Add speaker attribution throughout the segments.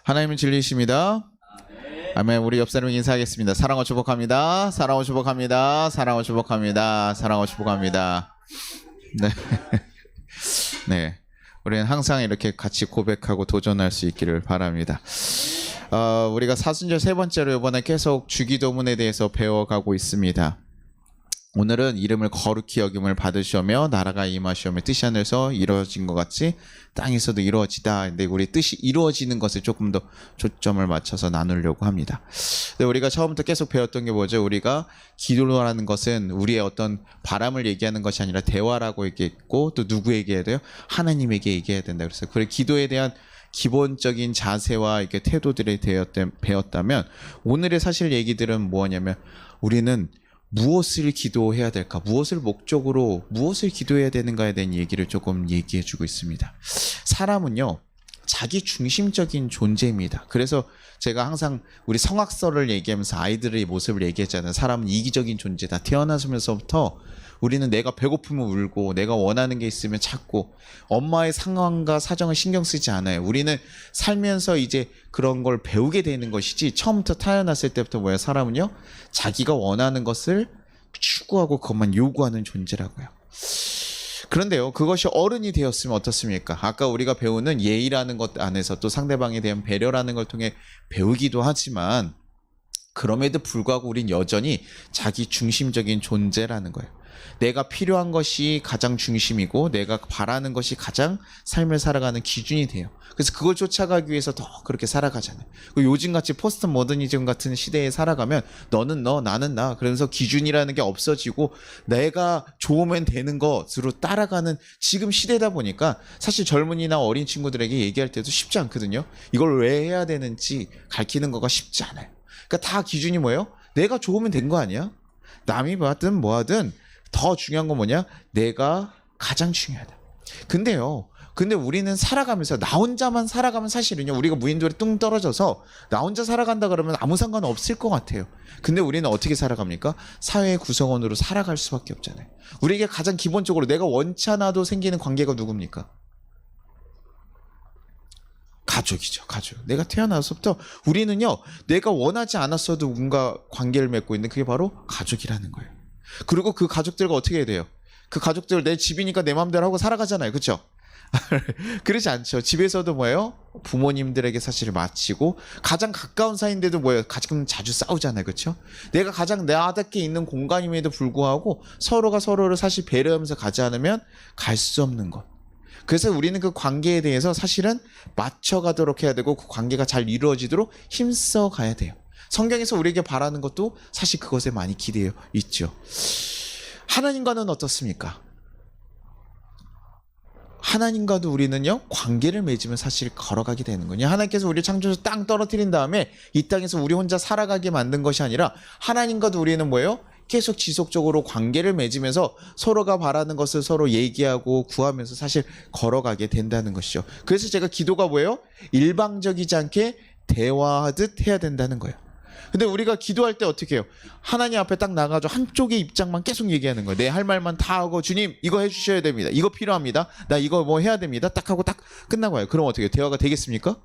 Speaker 1: 하나님은 진리이십니다. 아멘. 우리 옆 사람 인사하겠습니다. 사랑과 축복합니다. 사랑과 축복합니다. 사랑과 축복합니다. 사랑과 축복합니다. 네. 네. 우리는 항상 이렇게 같이 고백하고 도전할 수 있기를 바랍니다. 우리가 사순절 세 번째로 이번에 계속 주기도문에 대해서 배워가고 있습니다. 오늘은 이름을 거룩히 여김을 받으시오며 나라가 임하시오며 뜻이 하늘에서 이루어진 것 같이 땅에서도 이루어지다. 근데 우리 뜻이 이루어지는 것을 조금 더 초점을 맞춰서 나누려고 합니다. 근데 우리가 처음부터 계속 배웠던 게 뭐죠? 우리가 기도라는 것은 우리의 어떤 바람을 얘기하는 것이 아니라 대화라고 얘기했고, 또 누구에게 해야 돼요? 하나님에게 얘기해야 된다. 그래서 그래 기도에 대한 기본적인 자세와 이렇게 태도들에 배웠다면, 오늘의 사실 얘기들은 뭐냐면 우리는 무엇을 기도해야 될까? 무엇을 목적으로 무엇을 기도해야 되는가에 대한 얘기를 조금 얘기해 주고 있습니다. 사람은요, 자기 중심적인 존재입니다. 그래서 제가 항상 우리 성악설을 얘기하면서 아이들의 모습을 얘기했잖아요. 사람은 이기적인 존재다. 태어나면서부터 우리는 내가 배고프면 울고, 내가 원하는 게 있으면 찾고, 엄마의 상황과 사정을 신경 쓰지 않아요. 우리는 살면서 이제 그런 걸 배우게 되는 것이지, 처음부터 태어났을 때부터 뭐예요? 사람은요, 자기가 원하는 것을 추구하고 그것만 요구하는 존재라고요. 그런데요, 그것이 어른이 되었으면 어떻습니까? 아까 우리가 배우는 예의라는 것 안에서 또 상대방에 대한 배려라는 걸 통해 배우기도 하지만, 그럼에도 불구하고 우린 여전히 자기 중심적인 존재라는 거예요. 내가 필요한 것이 가장 중심이고, 내가 바라는 것이 가장 삶을 살아가는 기준이 돼요. 그래서 그걸 쫓아가기 위해서 더 그렇게 살아가잖아요. 요즘같이 포스트 모더니즘 같은 시대에 살아가면 너는 너, 나는 나, 그러면서 기준이라는 게 없어지고 내가 좋으면 되는 것으로 따라가는 지금 시대다 보니까 사실 젊은이나 어린 친구들에게 얘기할 때도 쉽지 않거든요. 이걸 왜 해야 되는지 가르치는 거가 쉽지 않아요. 그러니까 다 기준이 뭐예요? 내가 좋으면 된 거 아니야? 남이 뭐하든 뭐하든 더 중요한 건 뭐냐? 내가 가장 중요하다. 근데 우리는 살아가면서 나 혼자만 살아가면 사실은요, 우리가 무인도에 뚱 떨어져서 나 혼자 살아간다 그러면 아무 상관 없을 것 같아요. 근데 우리는 어떻게 살아갑니까? 사회의 구성원으로 살아갈 수밖에 없잖아요. 우리에게 가장 기본적으로 내가 원치 않아도 생기는 관계가 누굽니까? 가족이죠. 가족. 내가 태어나서부터 우리는요, 내가 원하지 않았어도 뭔가 관계를 맺고 있는, 그게 바로 가족이라는 거예요. 그리고 그 가족들과 어떻게 해야 돼요? 그 가족들 내 집이니까 내 마음대로 하고 살아가잖아요. 그렇죠? 그렇지 않죠. 집에서도 뭐예요? 부모님들에게 사실 마치고, 가장 가까운 사이인데도 뭐예요? 가끔 자주 싸우잖아요. 그렇죠? 내가 가장 나답게 있는 공간임에도 불구하고 서로가 서로를 사실 배려하면서 가지 않으면 갈 수 없는 것. 그래서 우리는 그 관계에 대해서 사실은 맞춰가도록 해야 되고, 그 관계가 잘 이루어지도록 힘써 가야 돼요. 성경에서 우리에게 바라는 것도 사실 그것에 많이 기대어 있죠. 하나님과는 어떻습니까? 하나님과도 우리는요, 관계를 맺으면 사실 걸어가게 되는 거예요. 하나님께서 우리를 창조해서 땅 떨어뜨린 다음에 이 땅에서 우리 혼자 살아가게 만든 것이 아니라, 하나님과도 우리는 뭐예요? 계속 지속적으로 관계를 맺으면서 서로가 바라는 것을 서로 얘기하고 구하면서 사실 걸어가게 된다는 것이죠. 그래서 제가 기도가 뭐예요? 일방적이지 않게 대화하듯 해야 된다는 거예요. 근데 우리가 기도할 때 어떻게 해요? 하나님 앞에 딱 나가서 한쪽의 입장만 계속 얘기하는 거예요. 내 할 말만 다 하고, 주님 이거 해주셔야 됩니다, 이거 필요합니다, 나 이거 뭐 해야 됩니다, 딱 하고 딱 끝나고 와요. 그럼 어떻게 해요? 대화가 되겠습니까?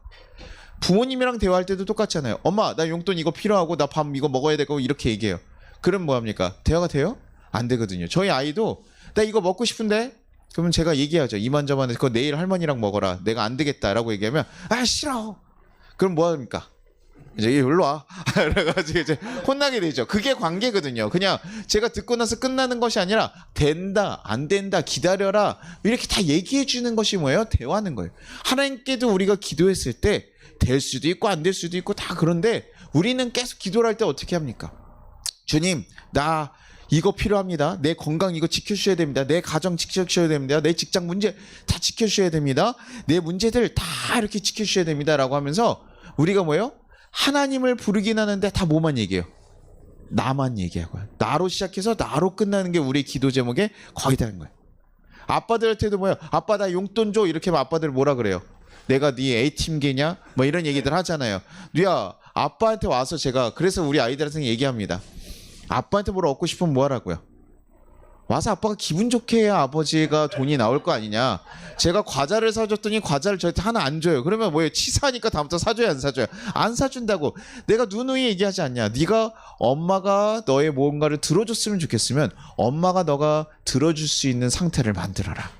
Speaker 1: 부모님이랑 대화할 때도 똑같잖아요. 엄마, 나 용돈 이거 필요하고, 나 밥 이거 먹어야 되고, 이렇게 얘기해요. 그럼 뭐합니까? 대화가 돼요? 안 되거든요. 저희 아이도 나 이거 먹고 싶은데, 그러면 제가 얘기하죠. 이만저만 해서 그거 내일 할머니랑 먹어라, 내가 안 되겠다라고 얘기하면, 아 싫어. 그럼 뭐합니까? 이제 일로 와. 그래가지고 이제 혼나게 되죠. 그게 관계거든요. 그냥 제가 듣고 나서 끝나는 것이 아니라, 된다, 안 된다, 기다려라, 이렇게 다 얘기해 주는 것이 뭐예요? 대화하는 거예요. 하나님께도 우리가 기도했을 때 될 수도 있고 안 될 수도 있고 다 그런데, 우리는 계속 기도를 할 때 어떻게 합니까? 주님, 나 이거 필요합니다. 내 건강 이거 지켜주셔야 됩니다. 내 가정 지켜주셔야 됩니다. 내 직장 문제 다 지켜주셔야 됩니다. 내 문제들 다 이렇게 지켜주셔야 됩니다. 라고 하면서 우리가 뭐예요? 하나님을 부르긴 하는데 다 뭐만 얘기해요? 나만 얘기하고요. 나로 시작해서 나로 끝나는 게 우리 기도 제목의 거의 다인 거예요. 아빠들한테도 뭐예요? 아빠 나 용돈 줘, 이렇게 하면 아빠들 뭐라 그래요? 내가 네 A팀계냐? 뭐 이런 얘기들 하잖아요. 누야, 아빠한테 와서 제가 그래서 우리 아이들한테 얘기합니다. 아빠한테 뭘 얻고 싶으면 뭐 하라고요? 와서 아빠가 기분 좋게 해야 아버지가 돈이 나올 거 아니냐. 제가 과자를 사줬더니 과자를 저한테 하나 안 줘요. 그러면 뭐예요? 치사하니까 다음부터 사줘야 안 사줘요? 안 사준다고. 내가 누누이 얘기하지 않냐. 네가 엄마가 너의 뭔가를 들어줬으면 좋겠으면 엄마가 너가 들어줄 수 있는 상태를 만들어라.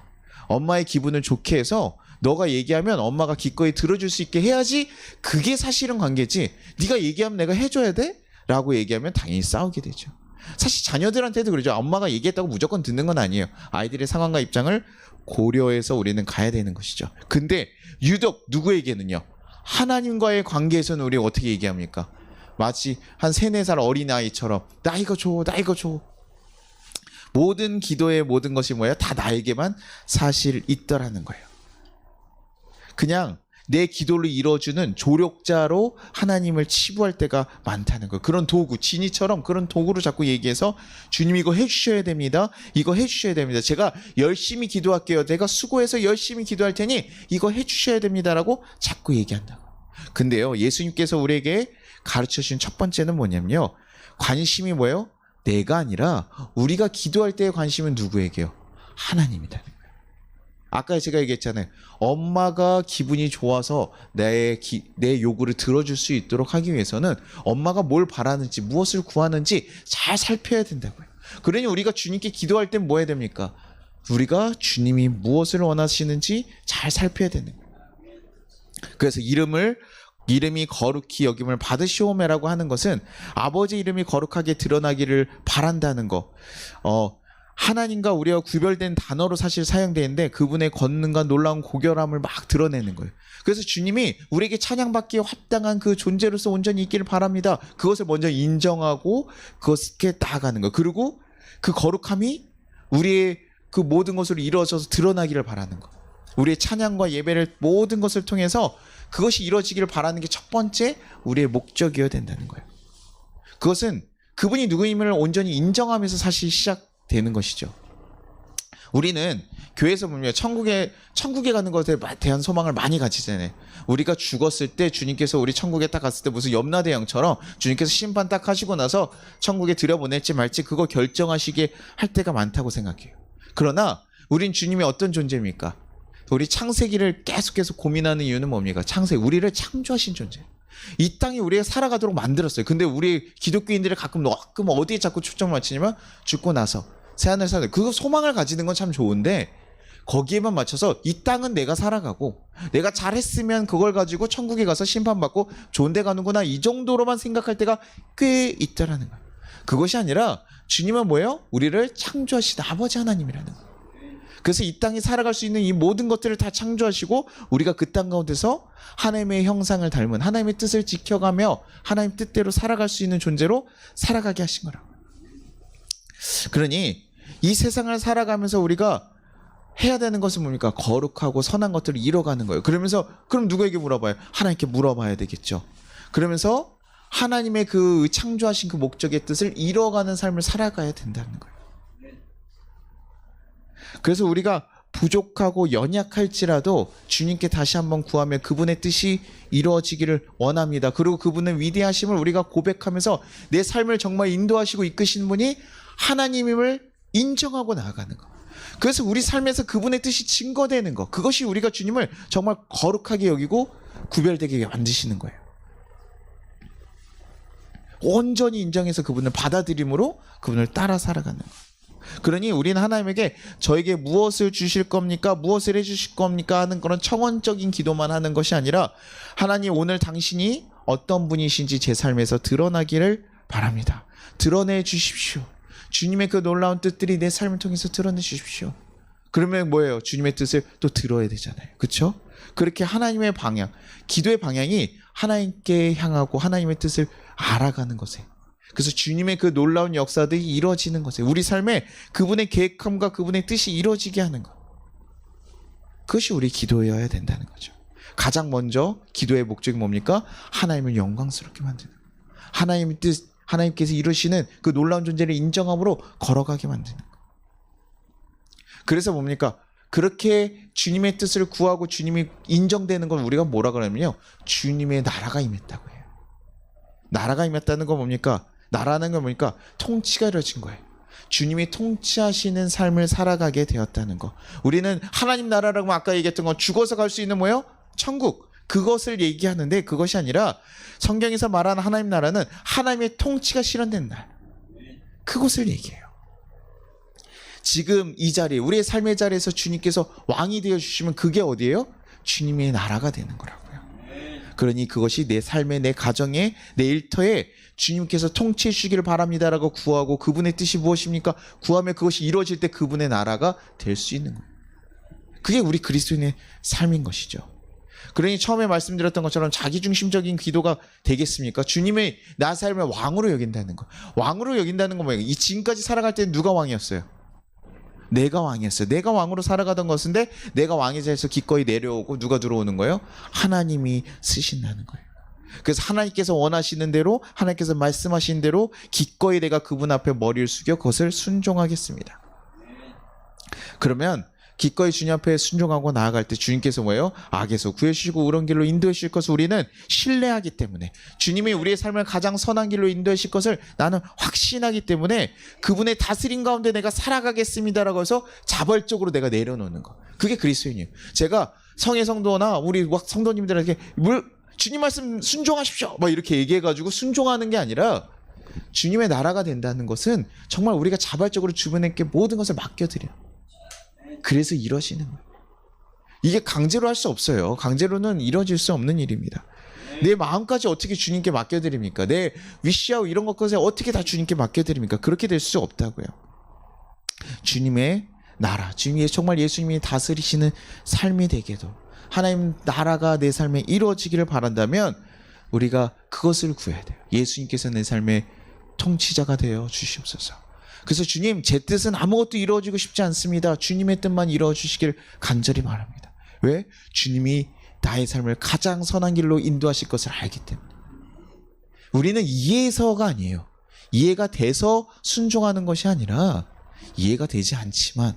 Speaker 1: 엄마의 기분을 좋게 해서 너가 얘기하면 엄마가 기꺼이 들어줄 수 있게 해야지. 그게 사실은 관계지. 네가 얘기하면 내가 해줘야 돼? 라고 얘기하면 당연히 싸우게 되죠. 사실 자녀들한테도 그러죠. 엄마가 얘기했다고 무조건 듣는 건 아니에요. 아이들의 상황과 입장을 고려해서 우리는 가야 되는 것이죠. 근데 유독 누구에게는요. 하나님과의 관계에서는 우리가 어떻게 얘기합니까? 마치 한 3, 4살 어린아이처럼 나 이거 줘, 나 이거 줘. 모든 기도의 모든 것이 뭐예요? 다 나에게만 사실 있더라는 거예요. 그냥 내 기도를 이뤄주는 조력자로 하나님을 치부할 때가 많다는 거예요. 그런 도구, 지니처럼 그런 도구로 자꾸 얘기해서 주님 이거 해주셔야 됩니다. 이거 해주셔야 됩니다. 제가 열심히 기도할게요. 내가 수고해서 열심히 기도할 테니 이거 해주셔야 됩니다라고 자꾸 얘기한다고. 근데요, 예수님께서 우리에게 가르쳐주신 첫 번째는 뭐냐면요. 관심이 뭐예요? 내가 아니라 우리가 기도할 때의 관심은 누구에게요? 하나님이다. 아까 제가 얘기했잖아요. 엄마가 기분이 좋아서 내 요구를 들어줄 수 있도록 하기 위해서는 엄마가 뭘 바라는지 무엇을 구하는지 잘 살펴야 된다고요. 그러니 우리가 주님께 기도할 땐 뭐 해야 됩니까? 우리가 주님이 무엇을 원하시는지 잘 살펴야 되는 거예요. 그래서 이름이 거룩히 여김을 받으시오매라고 하는 것은 아버지 이름이 거룩하게 드러나기를 바란다는 거. 하나님과 우리가 구별된 단어로 사실 사용되는데 그분의 권능과 놀라운 고결함을 막 드러내는 거예요. 그래서 주님이 우리에게 찬양받기에 합당한 그 존재로서 온전히 있기를 바랍니다. 그것을 먼저 인정하고 그것에 나아가는 거예요. 그리고 그 거룩함이 우리의 그 모든 것으로 이루어져서 드러나기를 바라는 거예요. 우리의 찬양과 예배를 모든 것을 통해서 그것이 이루어지기를 바라는 게 첫 번째 우리의 목적이어야 된다는 거예요. 그것은 그분이 누구임을 온전히 인정하면서 사실 시작되는 것이죠. 우리는 교회에서 보면 천국에 가는 것에 대한 소망을 많이 가지잖아요. 우리가 죽었을 때 주님께서 우리 천국에 딱 갔을 때 무슨 염라대왕처럼 주님께서 심판 딱 하시고 나서 천국에 들여보낼지 말지 그거 결정하시게 할 때가 많다고 생각해요. 그러나 우린 주님이 어떤 존재입니까? 우리 창세기를 계속해서 고민하는 이유는 뭡니까? 우리를 창조하신 존재. 이 땅에 우리가 살아가도록 만들었어요. 근데 우리 기독교인들이 가끔 어디에 자꾸 초점을 맞추냐면 죽고 나서 새하늘 사는 그거 소망을 가지는 건 참 좋은데 거기에만 맞춰서 이 땅은 내가 살아가고 내가 잘했으면 그걸 가지고 천국에 가서 심판받고 좋은 데 가는구나 이 정도로만 생각할 때가 꽤 있다라는 거예요. 그것이 아니라 주님은 뭐예요? 우리를 창조하신 아버지 하나님이라는 거예요. 그래서 이 땅에 살아갈 수 있는 이 모든 것들을 다 창조하시고 우리가 그 땅 가운데서 하나님의 형상을 닮은 하나님의 뜻을 지켜가며 하나님 뜻대로 살아갈 수 있는 존재로 살아가게 하신 거라고. 그러니 이 세상을 살아가면서 우리가 해야 되는 것은 뭡니까? 거룩하고 선한 것들을 이뤄가는 거예요. 그럼 누구에게 물어봐요? 하나님께 물어봐야 되겠죠. 그러면서 하나님의 그 창조하신 그 목적의 뜻을 이뤄가는 삶을 살아가야 된다는 거예요. 그래서 우리가 부족하고 연약할지라도 주님께 다시 한번 구하며 그분의 뜻이 이루어지기를 원합니다. 그리고 그분의 위대하심을 우리가 고백하면서 내 삶을 정말 인도하시고 이끄시는 분이 하나님임을 인정하고 나아가는 것. 그래서 우리 삶에서 그분의 뜻이 증거되는 것. 그것이 우리가 주님을 정말 거룩하게 여기고 구별되게 만드시는 거예요. 온전히 인정해서 그분을 받아들임으로 그분을 따라 살아가는 것. 그러니 우리는 하나님에게 저에게 무엇을 주실 겁니까? 무엇을 해주실 겁니까? 하는 그런 청원적인 기도만 하는 것이 아니라 하나님 오늘 당신이 어떤 분이신지 제 삶에서 드러나기를 바랍니다. 드러내 주십시오. 주님의 그 놀라운 뜻들이 내 삶을 통해서 드러내 주십시오. 그러면 뭐예요? 주님의 뜻을 또 들어야 되잖아요. 그렇죠? 그렇게 하나님의 방향, 기도의 방향이 하나님께 향하고 하나님의 뜻을 알아가는 것에 그래서 주님의 그 놀라운 역사들이 이루어지는 것에 우리 삶에 그분의 계획함과 그분의 뜻이 이루어지게 하는 것. 그것이 우리 기도여야 된다는 거죠. 가장 먼저 기도의 목적이 뭡니까? 하나님을 영광스럽게 만드는 것. 하나님의 뜻, 하나님께서 이루시는 그 놀라운 존재를 인정함으로 걸어가게 만드는 것. 그래서 뭡니까? 그렇게 주님의 뜻을 구하고 주님이 인정되는 걸 우리가 뭐라 그러냐면요. 주님의 나라가 임했다고 해요. 나라가 임했다는 건 뭡니까? 나라는 건 뭡니까? 통치가 이루어진 거예요. 주님이 통치하시는 삶을 살아가게 되었다는 거. 우리는 하나님 나라라고 아까 얘기했던 건 죽어서 갈 수 있는 뭐예요? 천국. 그것을 얘기하는데 그것이 아니라 성경에서 말하는 하나님 나라는 하나님의 통치가 실현된 날. 그것을 얘기해요. 지금 이 자리에 우리의 삶의 자리에서 주님께서 왕이 되어주시면 그게 어디예요? 주님의 나라가 되는 거라고요. 그러니 그것이 내 삶에, 내 가정에, 내 일터에 주님께서 통치해 주시기를 바랍니다라고 구하고 그분의 뜻이 무엇입니까? 구하면 그것이 이루어질 때 그분의 나라가 될 수 있는 거예요. 그게 우리 그리스도인의 삶인 것이죠. 그러니 처음에 말씀드렸던 것처럼 자기중심적인 기도가 되겠습니까? 주님의 나 삶을 왕으로 여긴다는 거. 왕으로 여긴다는 건 뭐예요? 이 지금까지 살아갈 때 누가 왕이었어요? 내가 왕이었어요. 내가 왕으로 살아가던 것인데 내가 왕의 자리에서 기꺼이 내려오고 누가 들어오는 거예요? 하나님이 쓰신다는 거예요. 그래서 하나님께서 원하시는 대로, 하나님께서 말씀하신 대로 기꺼이 내가 그분 앞에 머리를 숙여 그것을 순종하겠습니다. 그러면 기꺼이 주님 앞에 순종하고 나아갈 때 주님께서 뭐예요? 악에서 구해주시고 옳은 길로 인도해 주실 것을 우리는 신뢰하기 때문에, 주님이 우리의 삶을 가장 선한 길로 인도해 주실 것을 나는 확신하기 때문에 그분의 다스림 가운데 내가 살아가겠습니다라고 해서 자발적으로 내가 내려놓는 거. 그게 그리스도인이에요. 제가 성의 성도나 우리 성도님들에게 주님 말씀 순종하십시오 막 이렇게 얘기해가지고 순종하는 게 아니라, 주님의 나라가 된다는 것은 정말 우리가 자발적으로 주변에게 모든 것을 맡겨드려요. 그래서 이러시는 거예요. 이게 강제로 할 수 없어요. 강제로는 이루어질 수 없는 일입니다. 내 마음까지 어떻게 주님께 맡겨드립니까? 내 위시하고 이런 것까지 어떻게 다 주님께 맡겨드립니까? 그렇게 될 수 없다고요. 주님의 나라, 주님이 정말 예수님이 다스리시는 삶이 되게도, 하나님 나라가 내 삶에 이루어지기를 바란다면 우리가 그것을 구해야 돼요. 예수님께서 내 삶의 통치자가 되어 주시옵소서. 그래서 주님, 제 뜻은 아무것도 이루어지고 싶지 않습니다. 주님의 뜻만 이루어 주시길 간절히 바랍니다. 왜? 주님이 나의 삶을 가장 선한 길로 인도하실 것을 알기 때문에. 우리는 이해해서가 아니에요. 이해가 돼서 순종하는 것이 아니라, 이해가 되지 않지만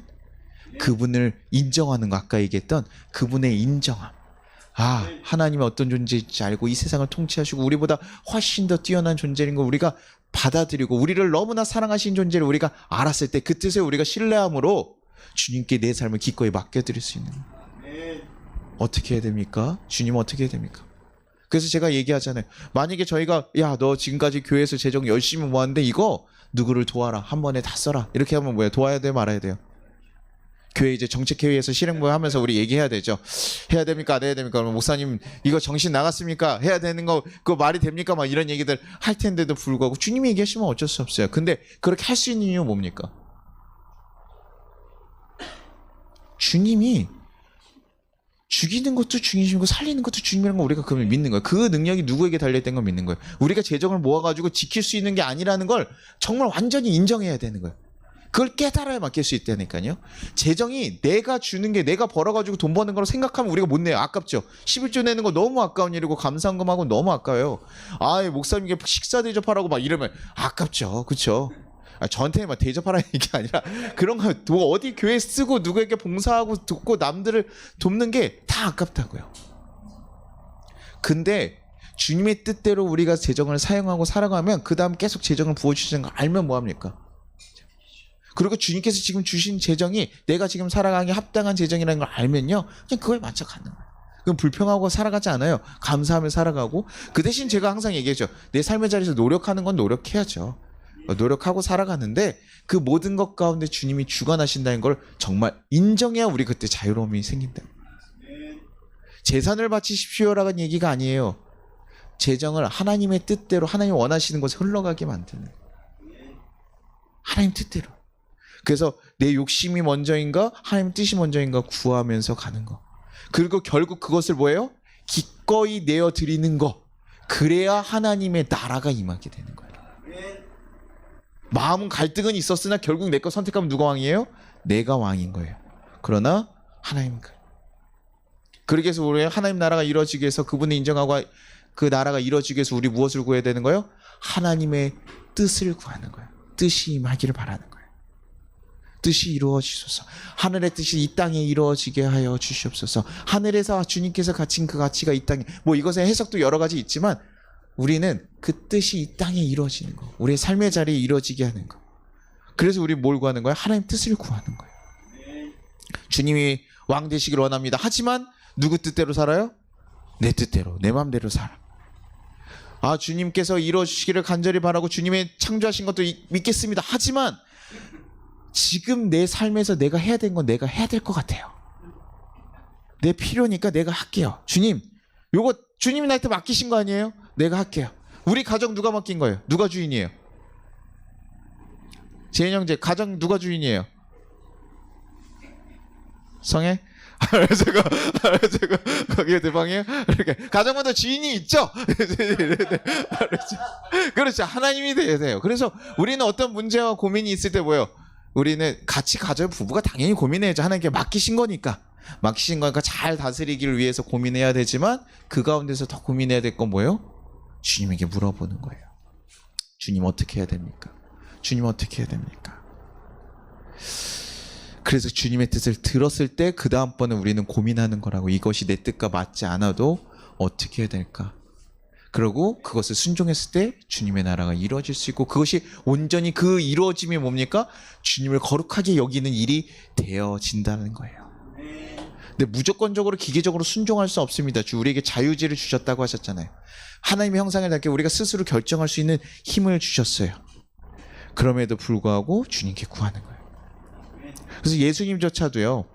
Speaker 1: 그분을 인정하는 거, 아까 얘기했던 그분의 인정함. 아, 하나님이 어떤 존재인지 알고 이 세상을 통치하시고 우리보다 훨씬 더 뛰어난 존재인 걸 우리가 받아들이고, 우리를 너무나 사랑하신 존재를 우리가 알았을 때 그 뜻에 우리가 신뢰함으로 주님께 내 삶을 기꺼이 맡겨드릴 수 있는 거예요. 어떻게 해야 됩니까? 주님은 어떻게 해야 됩니까? 그래서 제가 얘기하잖아요. 만약에 저희가, 야, 너 지금까지 교회에서 재정 열심히 모았는데 이거 누구를 도와라, 한 번에 다 써라, 이렇게 하면 뭐예요? 도와야 돼요, 말아야 돼요? 교회 이제 정책회의에서 실행부에 하면서 우리 얘기해야 되죠. 해야 됩니까? 안 해야 됩니까? 그러면 목사님 이거 정신 나갔습니까? 해야 되는 거 그거 말이 됩니까? 막 이런 얘기들 할 텐데도 불구하고 주님이 얘기하시면 어쩔 수 없어요. 근데 그렇게 할 수 있는 이유 뭡니까? 주님이 죽이는 것도 주님이고 살리는 것도 주님이라는 걸 우리가 그걸 믿는 거예요. 그 능력이 누구에게 달려있다는 걸 믿는 거예요. 우리가 재정을 모아가지고 지킬 수 있는 게 아니라는 걸 정말 완전히 인정해야 되는 거예요. 그걸 깨달아야 맡길 수 있다니까요. 재정이 내가 주는 게, 내가 벌어가지고 돈 버는 거로 생각하면 우리가 못 내요. 아깝죠. 11조 내는 거 너무 아까운 일이고 감사헌금하고 너무 아까워요. 아, 목사님께 식사 대접하라고 막 이러면 아깝죠. 그렇죠? 저한테 막 대접하라는 게 아니라, 그런 거 어디 교회 쓰고 누구에게 봉사하고 돕고 남들을 돕는 게 다 아깝다고요. 근데 주님의 뜻대로 우리가 재정을 사용하고 살아가면 그 다음 계속 재정을 부어주시는 거 알면 뭐합니까? 그리고 주님께서 지금 주신 재정이 내가 지금 살아가기 합당한 재정이라는 걸 알면요, 그냥 그거에 맞춰 가는 거예요. 그럼 불평하고 살아가지 않아요. 감사하며 살아가고. 그 대신 제가 항상 얘기하죠. 내 삶의 자리에서 노력하는 건 노력해야죠. 노력하고 살아가는데 그 모든 것 가운데 주님이 주관하신다는 걸 정말 인정해야 우리 그때 자유로움이 생긴다. 재산을 바치십시오라는 얘기가 아니에요. 재정을 하나님의 뜻대로, 하나님 원하시는 곳에 흘러가게 만드는 거예요. 하나님 뜻대로. 그래서 내 욕심이 먼저인가 하나님 뜻이 먼저인가 구하면서 가는 거. 그리고 결국 그것을 뭐예요? 기꺼이 내어드리는 거. 그래야 하나님의 나라가 임하게 되는 거예요. 마음은 갈등은 있었으나 결국 내 거 선택하면 누가 왕이에요? 내가 왕인 거예요. 그러나 하나님, 그러기 위해서 우리 하나님 나라가 이루어지기 위해서, 그분을 인정하고 그 나라가 이루어지기 위해서 우리 무엇을 구해야 되는 거예요? 하나님의 뜻을 구하는 거예요. 뜻이 임하기를 바라는 거예요. 뜻이 이루어지소서. 하늘의 뜻이 이 땅에 이루어지게 하여 주시옵소서. 하늘에서 주님께서 가진 그 가치가 이 땅에, 뭐 이것의 해석도 여러 가지 있지만 우리는 그 뜻이 이 땅에 이루어지는 거, 우리의 삶의 자리에 이루어지게 하는 거, 그래서 우리 뭘 구하는 거야? 하나님 뜻을 구하는 거예요. 주님이 왕 되시길 원합니다. 하지만 누구 뜻대로 살아요? 내 뜻대로, 내 마음대로 살아. 아, 주님께서 이루어주시기를 간절히 바라고 주님의 창조하신 것도 믿겠습니다. 하지만 지금 내 삶에서 내가 해야 되는 건 내가 해야 될 것 같아요. 내 필요니까 내가 할게요. 주님, 요거 주님이 나한테 맡기신 거 아니에요? 내가 할게요. 우리 가정 누가 맡긴 거예요? 누가 주인이에요? 재현 형제, 가정 누가 주인이에요? 성애? 제가 거기에 대방이에요? 이렇게 가정마다 주인이 있죠. 그렇죠. 하나님이 되세요. 그래서 우리는 어떤 문제와 고민이 있을 때 뭐예요? 우리는 같이 가져요. 부부가 당연히 고민해야죠. 하나님께 맡기신 거니까 잘 다스리기를 위해서 고민해야 되지만 그 가운데서 더 고민해야 될 건 뭐예요? 주님에게 물어보는 거예요. 주님 어떻게 해야 됩니까? 주님 어떻게 해야 됩니까? 그래서 주님의 뜻을 들었을 때 그 다음번에 우리는 고민하는 거라고. 이것이 내 뜻과 맞지 않아도 어떻게 해야 될까? 그리고 그것을 순종했을 때 주님의 나라가 이루어질 수 있고, 그것이 온전히 그 이루어짐이 뭡니까? 주님을 거룩하게 여기는 일이 되어진다는 거예요. 근데 무조건적으로 기계적으로 순종할 수 없습니다. 주 우리에게 자유지를 주셨다고 하셨잖아요. 하나님의 형상을 닮게 우리가 스스로 결정할 수 있는 힘을 주셨어요. 그럼에도 불구하고 주님께 구하는 거예요. 그래서 예수님조차도요,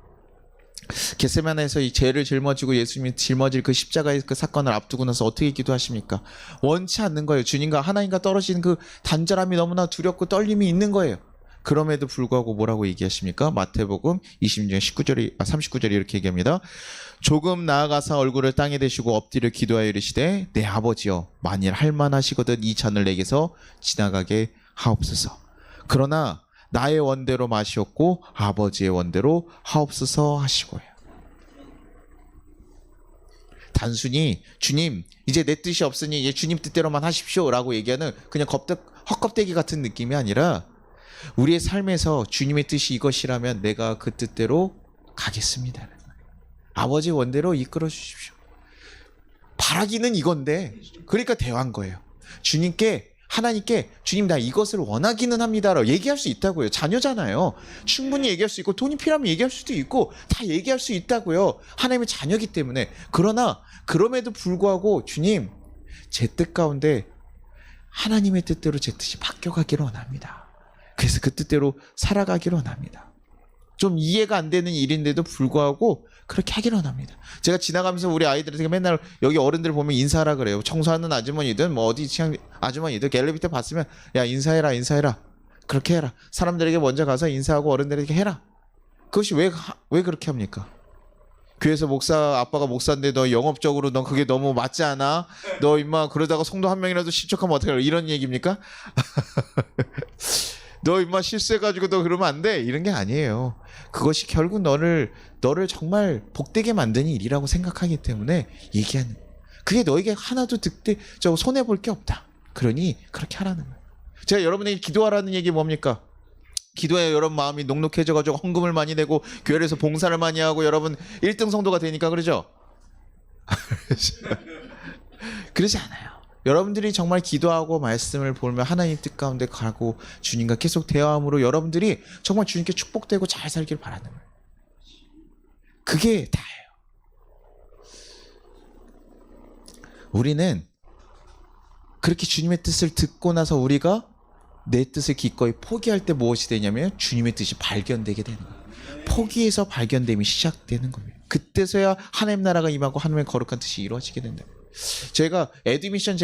Speaker 1: 겟세마네에서 이 죄를 짊어지고 예수님이 짊어질 그 십자가의 그 사건을 앞두고 나서 어떻게 기도하십니까? 원치 않는 거예요. 주님과 하나님과 떨어지는 그 단절함이 너무나 두렵고 떨림이 있는 거예요. 그럼에도 불구하고 뭐라고 얘기하십니까? 마태복음 20장 39절이 이렇게 얘기합니다. 조금 나아가사 얼굴을 땅에 대시고 엎드려 기도하여 이르시되 내 아버지여, 만일 할만하시거든 이 잔을 내게서 지나가게 하옵소서. 그러나 나의 원대로 마시옵고 아버지의 원대로 하옵소서 하시고요. 단순히 주님 이제 내 뜻이 없으니 이제 주님 뜻대로만 하십시오 라고 얘기하는 그냥 헛껍데기 같은 느낌이 아니라, 우리의 삶에서 주님의 뜻이 이것이라면 내가 그 뜻대로 가겠습니다. 아버지의 원대로 이끌어 주십시오. 바라기는 이건데, 그러니까 대화한 거예요. 하나님께 주님 나 이것을 원하기는 합니다라고 얘기할 수 있다고요. 자녀잖아요. 충분히 얘기할 수 있고, 돈이 필요하면 얘기할 수도 있고 다 얘기할 수 있다고요. 하나님의 자녀이기 때문에. 그러나 그럼에도 불구하고 주님, 제 뜻 가운데 하나님의 뜻대로 제 뜻이 바뀌어가기를 원합니다. 그래서 그 뜻대로 살아가기를 원합니다. 좀 이해가 안 되는 일인데도 불구하고 그렇게 하기를 원합니다. 제가 지나가면서 우리 아이들한테 맨날 여기 어른들 보면 인사하라 그래요. 청소하는 아주머니든 뭐 어디 취향 아주머니든 엘리베이터 봤으면 야 인사해라. 그렇게 해라. 사람들에게 먼저 가서 인사하고 어른들에게 해라. 그것이 왜 그렇게 합니까? 교회에서 아빠가 목사인데 너 영업적으로 넌 그게 너무 맞지 않아? 너 임마 그러다가 성도 한 명이라도 실족하면 어떡해? 이런 얘기입니까? 너 임마 실수해가지고 너 그러면 안 돼. 이런 게 아니에요. 그것이 결국 너를 정말 복되게 만드는 일이라고 생각하기 때문에 얘기하는. 그게 너에게 하나도 손해볼 게 없다. 그러니 그렇게 하라는 거예요. 제가 여러분에게 기도하라는 얘기 뭡니까? 기도해 여러분 마음이 녹록해져가지고 헌금을 많이 내고 교회에서 봉사를 많이 하고 여러분 1등 성도가 되니까 그러죠? 그러지 않아요. 여러분들이 정말 기도하고 말씀을 보면 하나님 뜻 가운데 가고 주님과 계속 대화함으로 여러분들이 정말 주님께 축복되고 잘 살길 바라는 거예요. 그게 다예요. 우리는 그렇게 주님의 뜻을 듣고 나서 우리가 내 뜻을 기꺼이 포기할 때 무엇이 되냐면 주님의 뜻이 발견되게 되는 거예요. 포기에서 발견됨이 시작되는 겁니다. 그때서야 하나님 나라가 임하고 하나님의 거룩한 뜻이 이루어지게 된다. 제가 에듀미션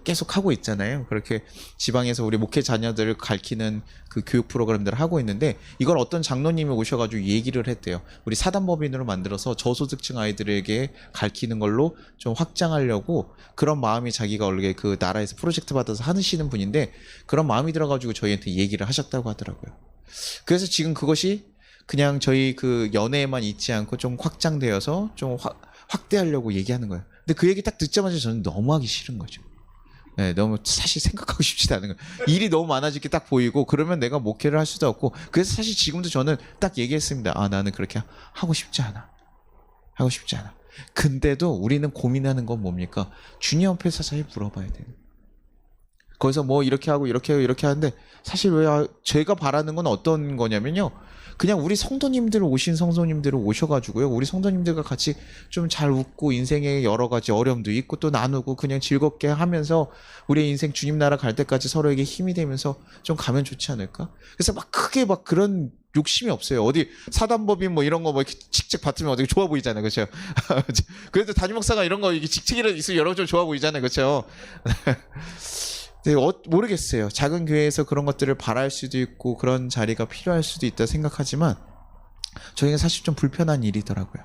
Speaker 1: 계속 하고 있잖아요. 그렇게 지방에서 우리 목회 자녀들을 가르치는 그 교육 프로그램들을 하고 있는데, 이걸 어떤 장로님이 오셔가지고 얘기를 했대요. 우리 사단법인으로 만들어서 저소득층 아이들에게 가르치는 걸로 좀 확장하려고 그런 마음이 자기가 원래 그 나라에서 프로젝트 받아서 하시는 분인데, 그런 마음이 들어가지고 저희한테 얘기를 하셨다고 하더라고요. 그래서 지금 그것이 그냥 저희 그 연애에만 있지 않고 좀 확장되어서 좀 확대하려고 얘기하는 거예요. 근데 그 얘기 딱 듣자마자 저는 너무 하기 싫은 거죠. 네, 너무 사실 생각하고 싶지도 않은 거예요. 일이 너무 많아질 게 딱 보이고 그러면 내가 목회를 할 수도 없고. 그래서 사실 지금도 저는 딱 얘기했습니다. 나는 그렇게 하고 싶지 않아. 근데도 우리는 고민하는 건 뭡니까? 주님 앞에서 잘 물어봐야 돼요. 거기서 뭐 이렇게 하고 이렇게 하고 이렇게 하는데 사실 왜 제가 바라는 건 어떤 거냐면요. 그냥 우리 성도님들 오신 성도님들 오셔가지고요. 우리 성도님들과 같이 좀 잘 웃고 인생의 여러 가지 어려움도 있고 또 나누고 그냥 즐겁게 하면서 우리의 인생 주님 나라 갈 때까지 서로에게 힘이 되면서 좀 가면 좋지 않을까? 그래서 막 크게 막 그런 욕심이 없어요. 어디 사단법인 뭐 이런 거 뭐 이렇게 칙칙 받으면 어떻게 좋아 보이잖아요. 그렇죠? 그래도 담임 목사가 이런 거 이게 칙칙이라도 있으면 여러 좀 좋아 보이잖아요. 그렇죠? 네, 모르겠어요. 작은 교회에서 그런 것들을 바랄 수도 있고 그런 자리가 필요할 수도 있다 생각하지만 저희는 사실 좀 불편한 일이더라고요.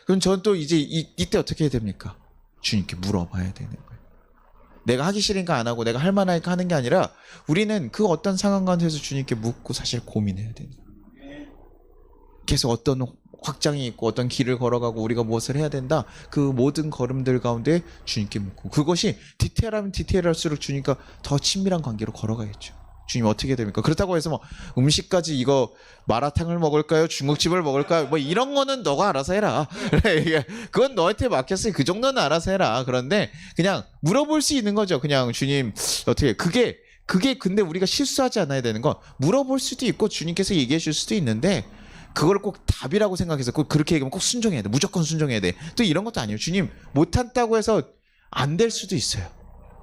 Speaker 1: 그럼 저는 또 이제 이때 어떻게 해야 됩니까? 주님께 물어봐야 되는 거예요. 내가 하기 싫으니까 안 하고 내가 할 만하니까 하는 게 아니라 우리는 그 어떤 상황 가운데서 주님께 묻고 사실 고민해야 되는 거예요. 계속 어떤 확장이 있고 어떤 길을 걸어가고 우리가 무엇을 해야 된다. 그 모든 걸음들 가운데 주님께 묻고 그것이 디테일하면 디테일할수록 주님과 더 친밀한 관계로 걸어가겠죠. 주님 어떻게 됩니까? 그렇다고 해서 뭐 음식까지 이거 마라탕을 먹을까요? 중국집을 먹을까요? 뭐 이런 거는 너가 알아서 해라. 그건 너한테 맡겼으니 그 정도는 알아서 해라. 그런데 그냥 물어볼 수 있는 거죠. 그냥 주님 어떻게 그게 근데 우리가 실수하지 않아야 되는 건 물어볼 수도 있고 주님께서 얘기해 줄 수도 있는데 그걸 꼭 답이라고 생각해서 꼭 그렇게 얘기하면 꼭 순종해야 돼. 무조건 순종해야 돼. 또 이런 것도 아니에요. 주님 못한다고 해서 안 될 수도 있어요.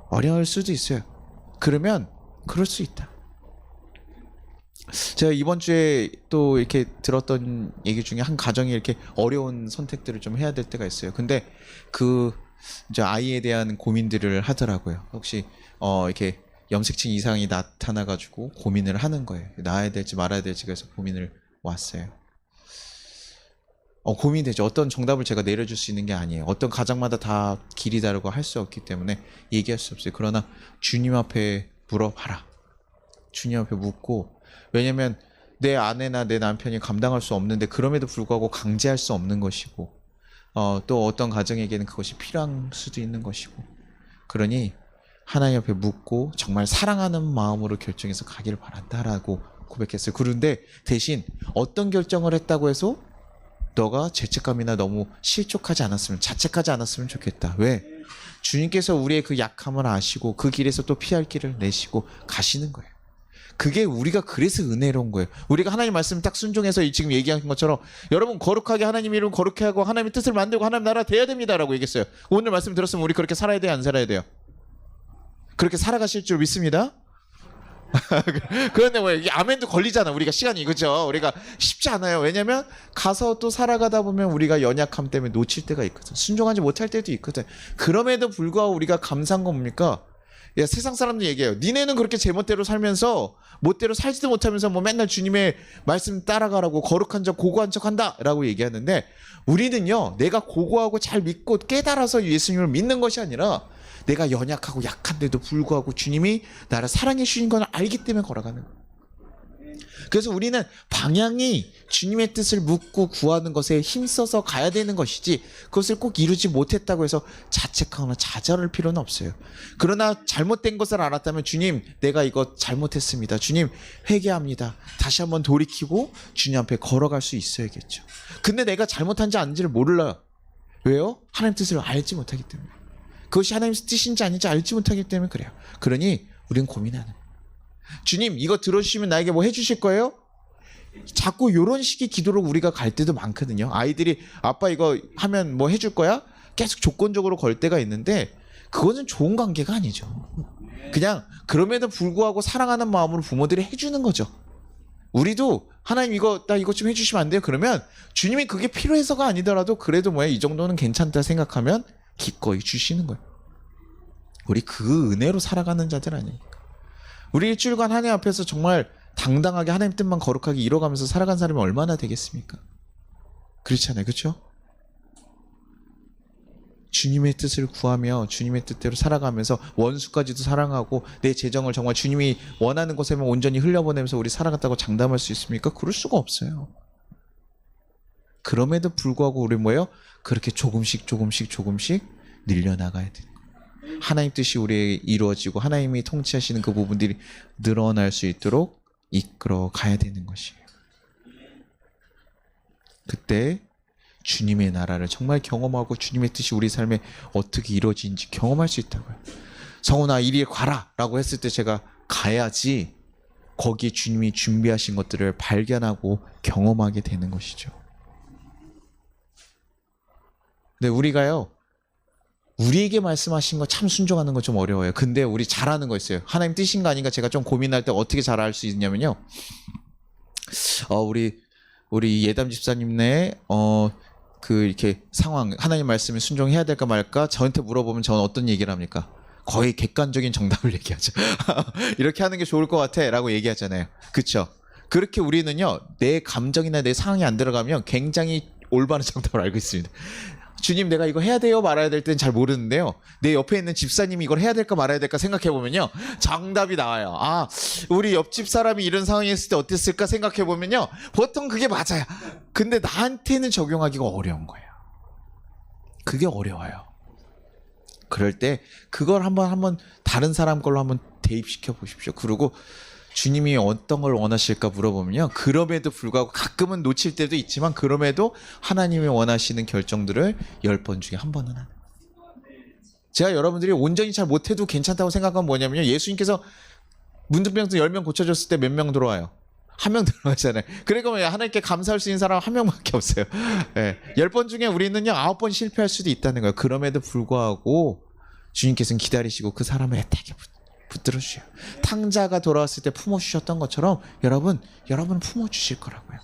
Speaker 1: 어려울 수도 있어요. 그러면 그럴 수 있다. 제가 이번 주에 또 이렇게 들었던 얘기 중에 한 가정이 이렇게 어려운 선택들을 좀 해야 될 때가 있어요. 근데 그 이제 아이에 대한 고민들을 하더라고요. 혹시 이렇게 염색층 이상이 나타나가지고 고민을 하는 거예요. 낳아야 될지 말아야 될지 그래서 고민을 왔어요. 고민되죠. 어떤 정답을 제가 내려줄 수 있는 게 아니에요. 어떤 가정마다 다 길이 다르고 할 수 없기 때문에 얘기할 수 없어요. 그러나 주님 앞에 물어봐라. 주님 앞에 묻고 왜냐면 내 아내나 내 남편이 감당할 수 없는데 그럼에도 불구하고 강제할 수 없는 것이고 또 어떤 가정에게는 그것이 필요한 수도 있는 것이고 그러니 하나님 앞에 묻고 정말 사랑하는 마음으로 결정해서 가기를 바란다라고 고백했어요. 그런데 대신 어떤 결정을 했다고 해서 너가 죄책감이나 너무 실족하지 않았으면 자책하지 않았으면 좋겠다. 왜? 주님께서 우리의 그 약함을 아시고 그 길에서 또 피할 길을 내시고 가시는 거예요. 그게 우리가 그래서 은혜로운 거예요. 우리가 하나님 말씀 딱 순종해서 지금 얘기한 것처럼 여러분 거룩하게 하나님 이름 거룩해 하고 하나님의 뜻을 만들고 하나님 나라 돼야 됩니다라고 얘기했어요. 오늘 말씀 들었으면 우리 그렇게 살아야 돼요? 안 살아야 돼요? 그렇게 살아가실 줄 믿습니다. 그런데 뭐 이게 아멘도 걸리잖아. 우리가 시간이 그죠? 우리가 쉽지 않아요. 왜냐면 가서 또 살아가다 보면 우리가 연약함 때문에 놓칠 때가 있거든. 순종하지 못할 때도 있거든. 그럼에도 불구하고 우리가 감사한 건 뭡니까? 야, 세상 사람들 얘기해요. 니네는 그렇게 제멋대로 살면서 멋대로 살지도 못하면서 뭐 맨날 주님의 말씀 따라가라고 거룩한 척 고고한 척 한다 라고 얘기하는데 우리는요 내가 고고하고 잘 믿고 깨달아서 예수님을 믿는 것이 아니라 내가 연약하고 약한데도 불구하고 주님이 나를 사랑해 주신 걸 알기 때문에 걸어가는 거예요. 그래서 우리는 방향이 주님의 뜻을 묻고 구하는 것에 힘써서 가야 되는 것이지 그것을 꼭 이루지 못했다고 해서 자책하거나 좌절할 필요는 없어요. 그러나 잘못된 것을 알았다면 주님 내가 이거 잘못했습니다. 주님 회개합니다. 다시 한번 돌이키고 주님 앞에 걸어갈 수 있어야겠죠. 근데 내가 잘못한지 아닌지를 몰라요. 왜요? 하나님 뜻을 알지 못하기 때문에. 그것이 하나님 뜻인지 아닌지 알지 못하기 때문에 그래요. 그러니 우리는 고민하는 거예요. 주님 이거 들어주시면 나에게 뭐 해주실 거예요? 자꾸 이런 식의 기도로 우리가 갈 때도 많거든요. 아이들이 아빠 이거 하면 뭐 해줄 거야? 계속 조건적으로 걸 때가 있는데 그거는 좋은 관계가 아니죠. 그냥 그럼에도 불구하고 사랑하는 마음으로 부모들이 해주는 거죠. 우리도 하나님 나 이거 좀 해주시면 안 돼요? 그러면 주님이 그게 필요해서가 아니더라도 그래도 뭐야 이 정도는 괜찮다 생각하면 기꺼이 주시는 거예요. 우리 그 은혜로 살아가는 자들 아닙니까? 우리 일주일간 하나님 앞에서 정말 당당하게 하나님 뜻만 거룩하게 이뤄가면서 살아간 사람이 얼마나 되겠습니까? 그렇잖아요. 그렇죠? 주님의 뜻을 구하며 주님의 뜻대로 살아가면서 원수까지도 사랑하고 내 재정을 정말 주님이 원하는 곳에만 온전히 흘려보내면서 우리 살아갔다고 장담할 수 있습니까? 그럴 수가 없어요. 그럼에도 불구하고 우리 뭐예요? 그렇게 조금씩 늘려나가야 돼요. 하나님 뜻이 우리에게 이루어지고 하나님이 통치하시는 그 부분들이 늘어날 수 있도록 이끌어 가야 되는 것이에요. 그때 주님의 나라를 정말 경험하고 주님의 뜻이 우리 삶에 어떻게 이루어지는지 경험할 수 있다고요. 성훈아 이리 가라 라고 했을 때 제가 가야지 거기에 주님이 준비하신 것들을 발견하고 경험하게 되는 것이죠. 근데 우리가요, 우리에게 말씀하신 거 참 순종하는 거 좀 어려워요. 근데 우리 잘하는 거 있어요. 하나님 뜻인 거 아닌가 제가 좀 고민할 때 어떻게 잘할 수 있냐면요. 우리 예담 집사님네 그 이렇게 상황, 하나님 말씀에 순종해야 될까 말까 저한테 물어보면 저는 어떤 얘기를 합니까? 거의 객관적인 정답을 얘기하죠. 이렇게 하는 게 좋을 것 같아 라고 얘기하잖아요. 그렇죠? 그렇게 우리는요, 내 감정이나 내 상황이 안 들어가면 굉장히 올바른 정답을 알고 있습니다. 주님 내가 이거 해야 돼요 말아야 될 때는 잘 모르는데요, 내 옆에 있는 집사님이 이걸 해야 될까 말아야 될까 생각해보면요 정답이 나와요. 아, 우리 옆집 사람이 이런 상황이 있을 때 어땠을까 생각해보면요 보통 그게 맞아요. 근데 나한테는 적용하기가 어려운 거예요. 그게 어려워요. 그럴 때 그걸 한번 다른 사람 걸로 한번 대입시켜 보십시오. 그리고 주님이 어떤 걸 원하실까 물어보면요, 그럼에도 불구하고 가끔은 놓칠 때도 있지만 그럼에도 하나님이 원하시는 결정들을 10번 중에 한 번은 하는. 제가 여러분들이 온전히 잘 못해도 괜찮다고 생각한 뭐냐면요, 예수님께서 문둥병든 10명 고쳐줬을 때 몇 명 들어와요? 1명 들어가잖아요. 그러니까 하나님께 감사할 수 있는 사람은 1명밖에 없어요. 네. 10번 중에 우리는요 9번 실패할 수도 있다는 거예요. 그럼에도 불구하고 주님께서는 기다리시고 그 사람을 애타게 붙들어 주셔요. 탕자가 돌아왔을 때 품어주셨던 것처럼 여러분 품어주실 거라고요.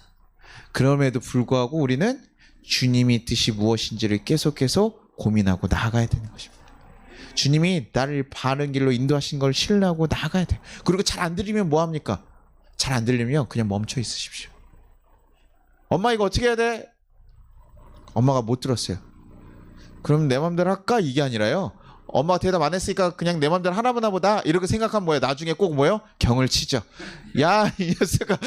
Speaker 1: 그럼에도 불구하고 우리는 주님이 뜻이 무엇인지를 계속 고민하고 나아가야 되는 것입니다. 주님이 나를 바른 길로 인도하신 걸 신뢰하고 나아가야 돼요. 그리고 잘 안 들리면 뭐합니까? 잘 안 들리면 그냥 멈춰 있으십시오. 엄마 이거 어떻게 해야 돼? 엄마가 못 들었어요. 그럼 내 맘대로 할까? 이게 아니라요, 엄마가 대답 안 했으니까 그냥 내 맘대로 하나보나 보다 이렇게 생각하면 뭐예요? 나중에 꼭 뭐예요? 경을 치죠. 야 이 녀석아,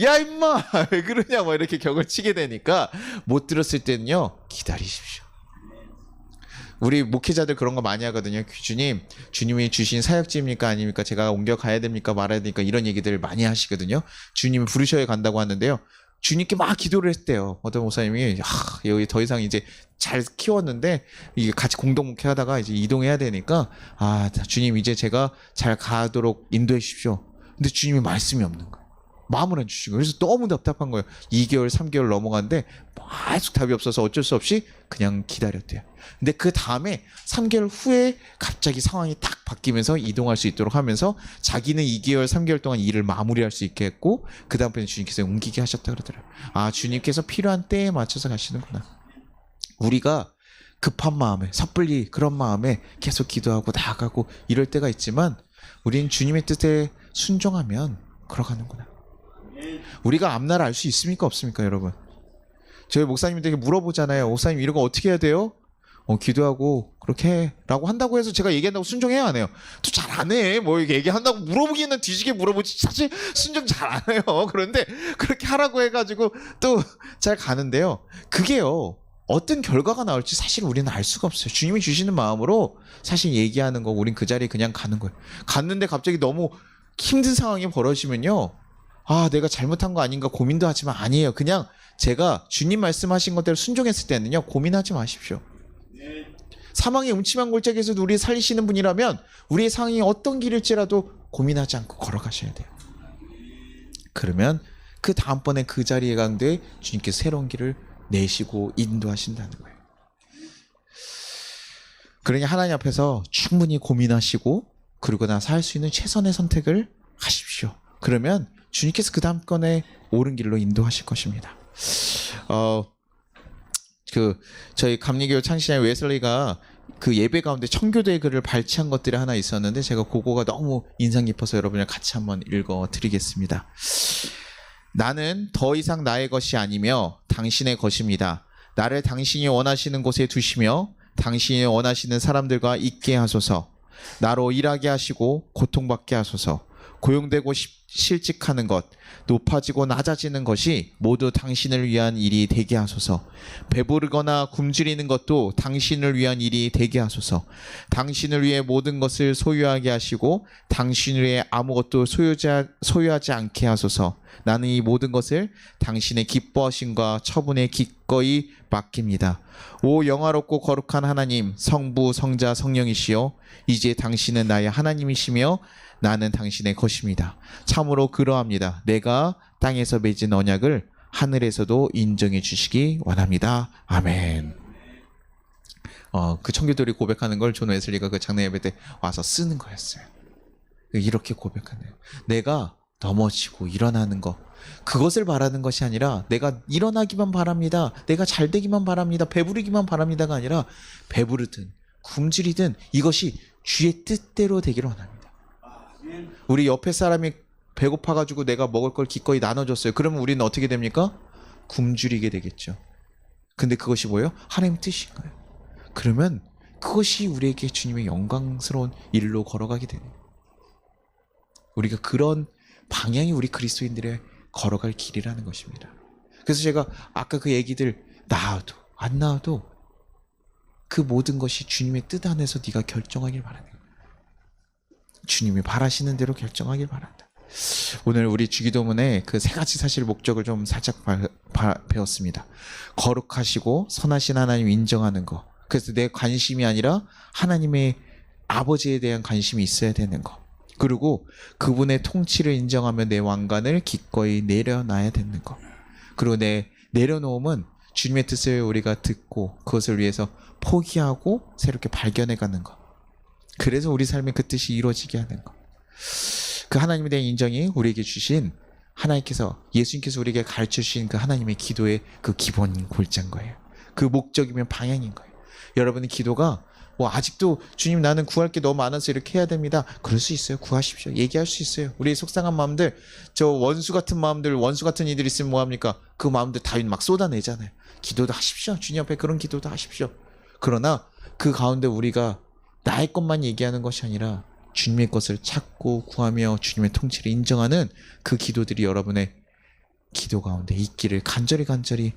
Speaker 1: 야 임마 왜 그러냐 뭐 이렇게 경을 치게 되니까 못 들었을 때는요 기다리십시오. 우리 목회자들 그런 거 많이 하거든요. 주님이 주신 사역지입니까 아닙니까? 제가 옮겨 가야 됩니까 말아야 됩니까? 이런 얘기들을 많이 하시거든요. 주님이 부르셔야 간다고 하는데요, 주님께 막 기도를 했대요. 어떤 목사님이 여기 더 이상 이제 잘 키웠는데 이게 같이 공동 목회하다가 이제 이동해야 되니까 주님 이제 제가 잘 가도록 인도해 주십시오. 근데 주님이 말씀이 없는 거예요. 마음을 안 주시고. 그래서 너무 답답한 거예요. 2개월 3개월 넘어갔는데 계속 답이 없어서 어쩔 수 없이 그냥 기다렸대요. 근데 그 다음에 3개월 후에 갑자기 상황이 딱 바뀌면서 이동할 수 있도록 하면서 자기는 2개월 3개월 동안 일을 마무리할 수 있게 했고 그 다음번에 주님께서 옮기게 하셨다 그러더라고요. 주님께서 필요한 때에 맞춰서 가시는구나. 우리가 급한 마음에 섣불리 그런 마음에 계속 기도하고 나아가고 이럴 때가 있지만 우린 주님의 뜻에 순종하면 걸어가는구나. 우리가 앞날을 알 수 있습니까 없습니까 여러분? 저희 목사님들에게 물어보잖아요. 목사님 이런 거 어떻게 해야 돼요? 기도하고 그렇게 해 라고 한다고 해서 제가 얘기한다고 순종해야 안 해요? 또 잘 안 해. 뭐 이렇게 얘기한다고 물어보기에는 뒤지게 물어보지 사실 순종 잘 안 해요. 그런데 그렇게 하라고 해가지고 또 잘 가는데요, 그게요 어떤 결과가 나올지 사실 우리는 알 수가 없어요. 주님이 주시는 마음으로 사실 얘기하는 거, 우린 그 자리에 그냥 가는 거예요. 갔는데 갑자기 너무 힘든 상황이 벌어지면요, 내가 잘못한 거 아닌가 고민도 하지만 아니에요. 그냥 제가 주님 말씀하신 것대로 순종했을 때는요 고민하지 마십시오. 사망의 음침한 골짜기에서도 우리 살리시는 분이라면 우리의 상황이 어떤 길일지라도 고민하지 않고 걸어가셔야 돼요. 그러면 그 다음번에 그 자리에 가는데 주님께서 새로운 길을 내시고 인도하신다는 거예요. 그러니 하나님 앞에서 충분히 고민하시고 그러고 나서 할 수 있는 최선의 선택을 하십시오. 그러면 주님께서 그 다음 건에 옳은 길로 인도하실 것입니다. 저희 감리교 창시자의 웨슬리가 그 예배 가운데 청교도의 글을 발췌한 것들이 하나 있었는데 제가 그거가 너무 인상 깊어서 여러분이랑 같이 한번 읽어드리겠습니다. 나는 더 이상 나의 것이 아니며 당신의 것입니다. 나를 당신이 원하시는 곳에 두시며 당신이 원하시는 사람들과 있게 하소서. 나로 일하게 하시고 고통받게 하소서. 고용되고 실직하는 것, 높아지고 낮아지는 것이 모두 당신을 위한 일이 되게 하소서. 배부르거나 굶주리는 것도 당신을 위한 일이 되게 하소서. 당신을 위해 모든 것을 소유하게 하시고 당신을 위해 아무것도 소유하지 않게 하소서. 나는 이 모든 것을 당신의 기뻐하심과 처분에 기꺼이 맡깁니다. 오 영화롭고 거룩한 하나님, 성부, 성자, 성령이시여, 이제 당신은 나의 하나님이시며 나는 당신의 것입니다. 참으로 그러합니다. 내가 땅에서 맺은 언약을 하늘에서도 인정해 주시기 원합니다. 아멘. 그 청교도들이 고백하는 걸 존 웨슬리가 그 장례 예배 때 와서 쓰는 거였어요. 이렇게 고백하네요. 내가 넘어지고 일어나는 것, 그것을 바라는 것이 아니라 내가 일어나기만 바랍니다. 내가 잘 되기만 바랍니다. 배부르기만 바랍니다가 아니라 배부르든 굶주리든 이것이 주의 뜻대로 되기를 원합니다. 우리 옆에 사람이 배고파가지고 내가 먹을 걸 기꺼이 나눠줬어요. 그러면 우리는 어떻게 됩니까? 굶주리게 되겠죠. 근데 그것이 뭐예요? 하나님 뜻인 거예요. 그러면 그것이 우리에게 주님의 영광스러운 일로 걸어가게 되는, 우리가 그런 방향이 우리 그리스도인들의 걸어갈 길이라는 것입니다. 그래서 제가 아까 그 얘기들 나와도 안 나와도 그 모든 것이 주님의 뜻 안에서 네가 결정하길 바라는 거예요. 주님이 바라시는 대로 결정하길 바란다. 오늘 우리 주기도문에 그 세 가지 사실 목적을 좀 살짝 배웠습니다. 거룩하시고 선하신 하나님 인정하는 거. 그래서 내 관심이 아니라 하나님의 아버지에 대한 관심이 있어야 되는 거. 그리고 그분의 통치를 인정하며 내 왕관을 기꺼이 내려놔야 되는 거. 그리고 내 내려놓음은 주님의 뜻을 우리가 듣고 그것을 위해서 포기하고 새롭게 발견해가는 거. 그래서 우리 삶의 그 뜻이 이루어지게 하는 거. 그 하나님에 대한 인정이 우리에게 주신, 하나님께서, 예수님께서 우리에게 가르쳐 주신 그 하나님의 기도의 그 기본 골자인 거예요. 그 목적이면 방향인 거예요. 여러분의 기도가 아직도 주님 나는 구할 게 너무 많아서 이렇게 해야 됩니다. 그럴 수 있어요. 구하십시오. 얘기할 수 있어요. 우리의 속상한 마음들, 저 원수 같은 마음들, 원수 같은 이들이 있으면 뭐합니까? 그 마음들 다 막 쏟아내잖아요. 기도도 하십시오. 주님 앞에 그런 기도도 하십시오. 그러나 그 가운데 우리가 나의 것만 얘기하는 것이 아니라 주님의 것을 찾고 구하며 주님의 통치를 인정하는 그 기도들이 여러분의 기도 가운데 있기를 간절히 소망합니다.